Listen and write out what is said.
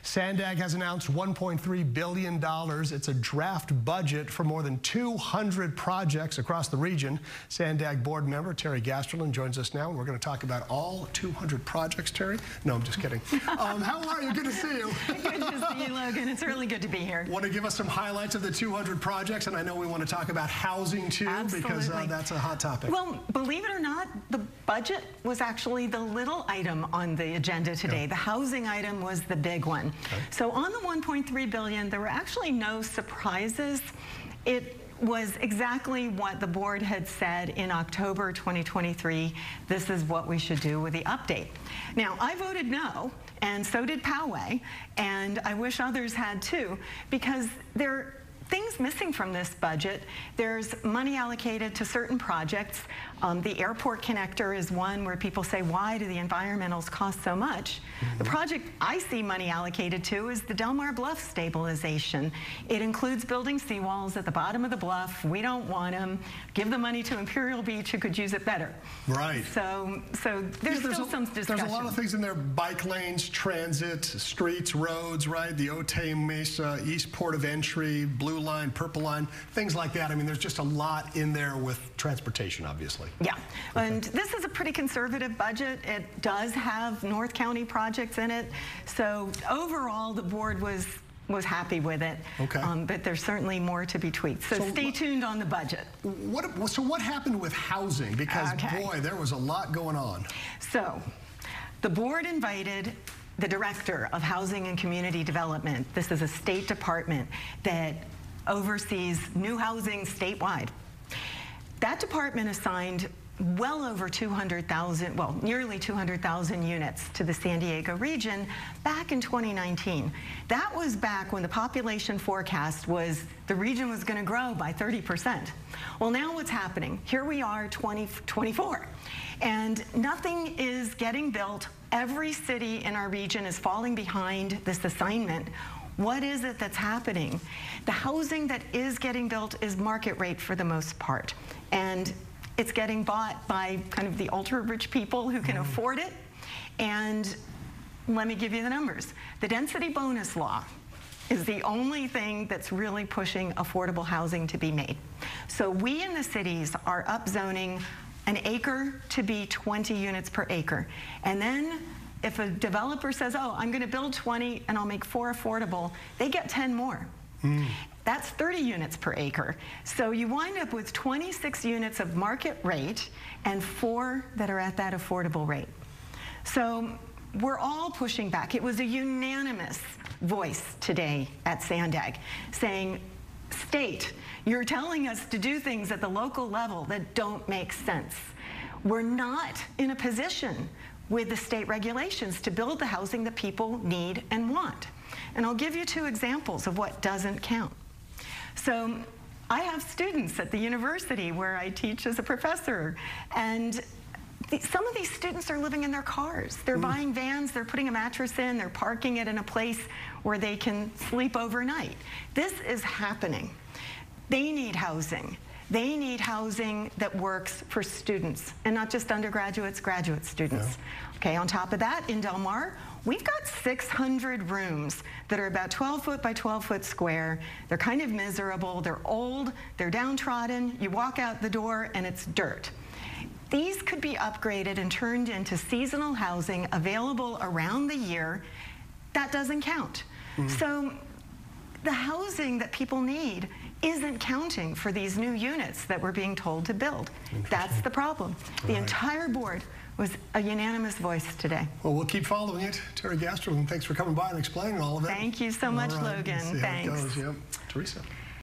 Sandag has announced $1.3 billion. It's a draft budget for more than 200 projects across the region. Sandag board member Terry Gasterlin joins us now, and we're going to talk about all 200 projects. Terry? No, I'm just kidding. How are you? Good to see you. Good to see you, Logan. It's really good to be here. Want to give us some highlights of the 200 projects? And I know we want to talk about housing, too, because that's a hot topic. Well, believe it or not, the budget was actually the little item on the agenda today. The housing item was the big one. So on the $1.3 billion, there were actually no surprises. It was exactly what the board had said in October 2023. This is what we should do with the update. Now, I voted no, and so did Poway, and I wish others had too, because there are things missing from this budget. There's money allocated to certain projects. The airport connector is one where people say, why do the environmentals cost so much? The project I see money allocated to is the Del Mar Bluff stabilization. It includes building seawalls at the bottom of the bluff. We don't want them. Give the money to Imperial Beach, who could use it better. Right. So there's still some discussion. There's a lot of things in there: bike lanes, transit, streets, roads, right? The Otay Mesa, East Port of Entry, Blue Line, Purple Line, things like that. I mean, there's just a lot in there with transportation, obviously. Yeah, and this is a pretty conservative budget. It does have North County projects in it. So overall, the board was happy with it. Okay. But there's certainly more to be tweaked. So stay tuned on the budget. So what happened with housing? Because, boy, there was a lot going on. So the board invited the Director of Housing and Community Development. This is a state department that oversees new housing statewide. That department assigned well over 200,000, well, nearly 200,000 units to the San Diego region back in 2019. That was back when the population forecast was the region was going to grow by 30%. Well, now what's happening? Here we are, 2024, and nothing is getting built. Every city in our region is falling behind this assignment. What is it that's happening? The housing that is getting built is market rate for the most part, and it's getting bought by kind of the ultra-rich people who can afford it. And let me give you the numbers. The density bonus law is the only thing that's really pushing affordable housing to be made. So we in the cities are upzoning an acre to be 20 units per acre. And then if a developer says, oh, I'm going to build 20 and I'll make 4 affordable, they get 10 more. That's 30 units per acre. So you wind up with 26 units of market rate and 4 that are at that affordable rate. So we're all pushing back. It was a unanimous voice today at Sandag saying, state, you're telling us to do things at the local level that don't make sense. We're not in a position with the state regulations to build the housing that people need and want. And I'll give you 2 examples of what doesn't count. So I have students at the university where I teach as a professor, and some of these students are living in their cars. They're buying vans, they're putting a mattress in, they're parking it in a place where they can sleep overnight. This is happening. They need housing. They need housing that works for students, and not just undergraduates, graduate students. Okay, on top of that, in Del Mar, we've got 600 rooms that are about 12 foot by 12 foot square. They're kind of miserable, they're old, they're downtrodden. You walk out the door and it's dirt. These could be upgraded and turned into seasonal housing available around the year. That doesn't count. So the housing that people need isn't counting for these new units that we're being told to build. That's the problem. The entire board was a unanimous voice today. Well, we'll keep following it. Terry Gasterlin, thanks for coming by and explaining all of that. Thank you so much, Logan. Thanks. Thanks. How it goes. Yep. Teresa.